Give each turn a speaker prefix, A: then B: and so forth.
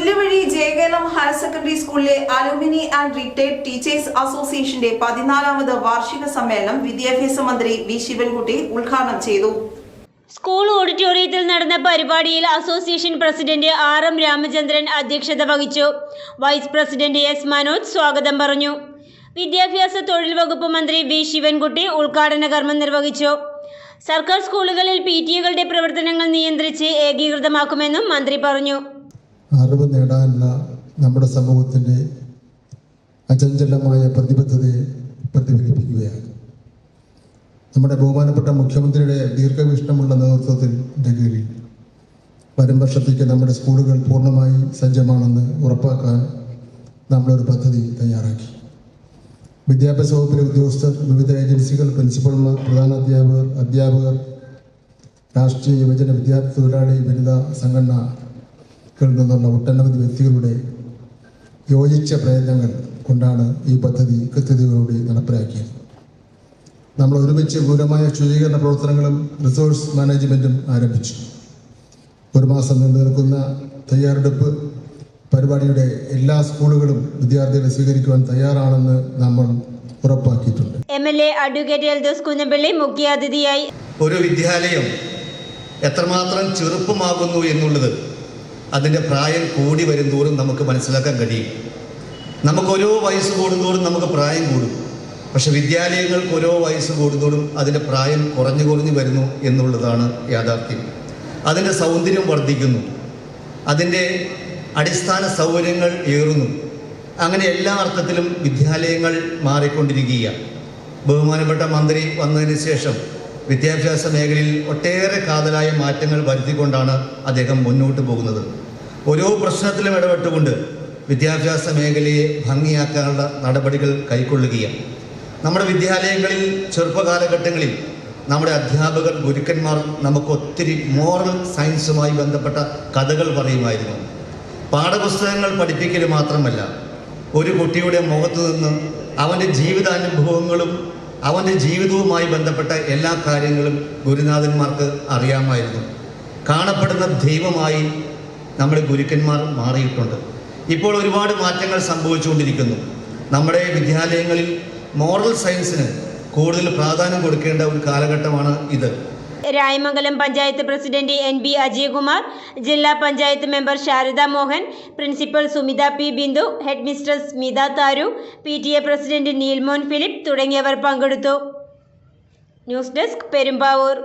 A: Pulluvazhi ജയകേലം higher secondary സ്കൂളിലെ alumni and retired teachers അസോസിയേഷന്റെ 14ാമത് വാർഷിക സമ്മേളനം വിദ്യാഭ്യാസ മന്ത്രി വി ശിവൻകുട്ടി ഉദ്ഘാടനം ചെയ്തു.
B: സ്കൂൾ ഓഡിറ്റോറിയത്തിൽ നടന്ന പരിപാടിയിൽ അസോസിയേഷൻ പ്രസിഡന്റ് RM രാമചന്ദ്രൻ അധ്യക്ഷത വഹിച്ചു. വൈസ് പ്രസിഡന്റ് S മനോജ് സ്വാഗതം പറഞ്ഞു. വിദ്യാഭ്യാസ തൊഴിൽ വകുപ്പ് മന്ത്രി വി ശിവൻകുട്ടി ഉദ്ഘാടന കർമ്മം നിർവഹിച്ചു. സർക്കാർ സ്കൂളുകളിൽ PTA-കളുടെ പ്രവർത്തനങ്ങൾ നിയന്ത്രിച്ച് ഏകീകൃതമാക്കുമെന്നും മന്ത്രി പറഞ്ഞു.
C: അറിവ് നേടാനുള്ള നമ്മുടെ സമൂഹത്തിൻ്റെ അചഞ്ചലമായ പ്രതിബദ്ധതയെ പ്രതിഫലിപ്പിക്കുകയാണ്. നമ്മുടെ ബഹുമാനപ്പെട്ട മുഖ്യമന്ത്രിയുടെ ദീർഘവീക്ഷണമുള്ള നേതൃത്വത്തിൻ്റെ കീഴിൽ വരും വർഷത്തേക്ക് നമ്മുടെ സ്കൂളുകൾ പൂർണ്ണമായി സജ്ജമാണെന്ന് ഉറപ്പാക്കാൻ നമ്മളൊരു പദ്ധതി തയ്യാറാക്കി. വിദ്യാഭ്യാസ വകുപ്പിലെ ഉദ്യോഗസ്ഥർ, വിവിധ ഏജൻസികൾ, പ്രിൻസിപ്പൽമാർ, പ്രധാന അധ്യാപകർ, രാഷ്ട്രീയ യുവജന വിദ്യാർത്ഥി തൊഴിലാളി വനിതാ സംഘടനകളിൽ നിന്നുള്ള ഒട്ടനവധി വ്യക്തികളുടെ യോജിച്ച പ്രയത്നങ്ങൾ കൊണ്ടാണ് ഈ പദ്ധതി കൃത്യതയോടുകൂടി നടപ്പിലാക്കിയത്. നമ്മൾ ഒരുമിച്ച് ഗുരുതരമായ ശുചീകരണ പ്രവർത്തനങ്ങളും റിസോഴ്സ് മാനേജ്മെൻറ്റും ആരംഭിച്ചു. ഒരു മാസം നീണ്ടു നിൽക്കുന്ന തയ്യാറെടുപ്പ് പരിപാടിയുടെ എല്ലാ സ്കൂളുകളും വിദ്യാർത്ഥികളെ സ്വീകരിക്കുവാൻ തയ്യാറാണെന്ന് നമ്മൾ ഉറപ്പാക്കിയിട്ടുണ്ട്.
B: MLA അഡ്വക്കേറ്റ് എൽദോസ് കുന്നപ്പള്ളി മുഖ്യാതിഥിയായി.
D: ഒരു വിദ്യാലയം എത്രമാത്രം ചെറുപ്പമാകുന്നു എന്നുള്ളത് അതിൻ്റെ പ്രായം കൂടി വരുന്തോറും നമുക്ക് മനസ്സിലാക്കാൻ കഴിയും. നമുക്ക് ഓരോ വയസ്സ് കൂടുന്തോറും നമുക്ക് പ്രായം കൂടും. പക്ഷെ വിദ്യാലയങ്ങൾക്ക് ഓരോ വയസ്സ് കൂടുന്തോറും അതിൻ്റെ പ്രായം കുറഞ്ഞു വരുന്നു എന്നുള്ളതാണ് യാഥാർത്ഥ്യം. അതിൻ്റെ സൗന്ദര്യം വർദ്ധിക്കുന്നു, അതിൻ്റെ അടിസ്ഥാന സൗകര്യങ്ങൾ ഏറുന്നു. അങ്ങനെ എല്ലാ അർത്ഥത്തിലും വിദ്യാലയങ്ങൾ മാറിക്കൊണ്ടിരിക്കുകയാണ്. ബഹുമാനപ്പെട്ട മന്ത്രി വന്നതിന് ശേഷം വിദ്യാഭ്യാസ മേഖലയിൽ ഒട്ടേറെ കാതലായ മാറ്റങ്ങൾ വരുത്തിക്കൊണ്ടാണ് അദ്ദേഹം മുന്നോട്ട് പോകുന്നത്. ഓരോ പ്രശ്നത്തിലും ഇടപെട്ടുകൊണ്ട് വിദ്യാഭ്യാസ മേഖലയെ ഭംഗിയാക്കാനുള്ള നടപടികൾ കൈക്കൊള്ളുകയാണ്. നമ്മുടെ വിദ്യാലയങ്ങളിൽ ചെറുപ്പകാലഘട്ടങ്ങളിൽ നമ്മുടെ അധ്യാപകർ, ഗുരുക്കന്മാർ നമുക്ക് ഒത്തിരി മോറൽ സയൻസുമായി ബന്ധപ്പെട്ട കഥകൾ പറയുമായിരുന്നു. പാഠപുസ്തകങ്ങൾ പഠിപ്പിക്കൽ മാത്രമല്ല, ഒരു കുട്ടിയുടെ മുഖത്തു നിന്ന് അവൻ്റെ ജീവിതാനുഭവങ്ങളും അവൻ്റെ ജീവിതവുമായി ബന്ധപ്പെട്ട എല്ലാ കാര്യങ്ങളും ഗുരുനാഥന്മാർക്ക് അറിയാമായിരുന്നു. കാണപ്പെടുന്ന ദൈവമായി നമ്മുടെ ഗുരുക്കന്മാർ മാറിയിട്ടുണ്ട്. ഇപ്പോൾ ഒരുപാട് മാറ്റങ്ങൾ സംഭവിച്ചുകൊണ്ടിരിക്കുന്നു. നമ്മുടെ വിദ്യാലയങ്ങളിൽ മോറൽ സയൻസിന് കൂടുതൽ പ്രാധാന്യം കൊടുക്കേണ്ട ഒരു കാലഘട്ടമാണ് ഇത്.
B: രായമംഗലം പഞ്ചായത്ത് പ്രസിഡന്റ് NB അജയകുമാർ, ജില്ലാ panchayat member Sharada Mohan, principal Sumitha P Bindu, headmistress Smitha Tharu, PTA president Neelmon Philip തുടങ്ങിയവർ പങ്കെടുത്തു. News desk, Perumbavoor.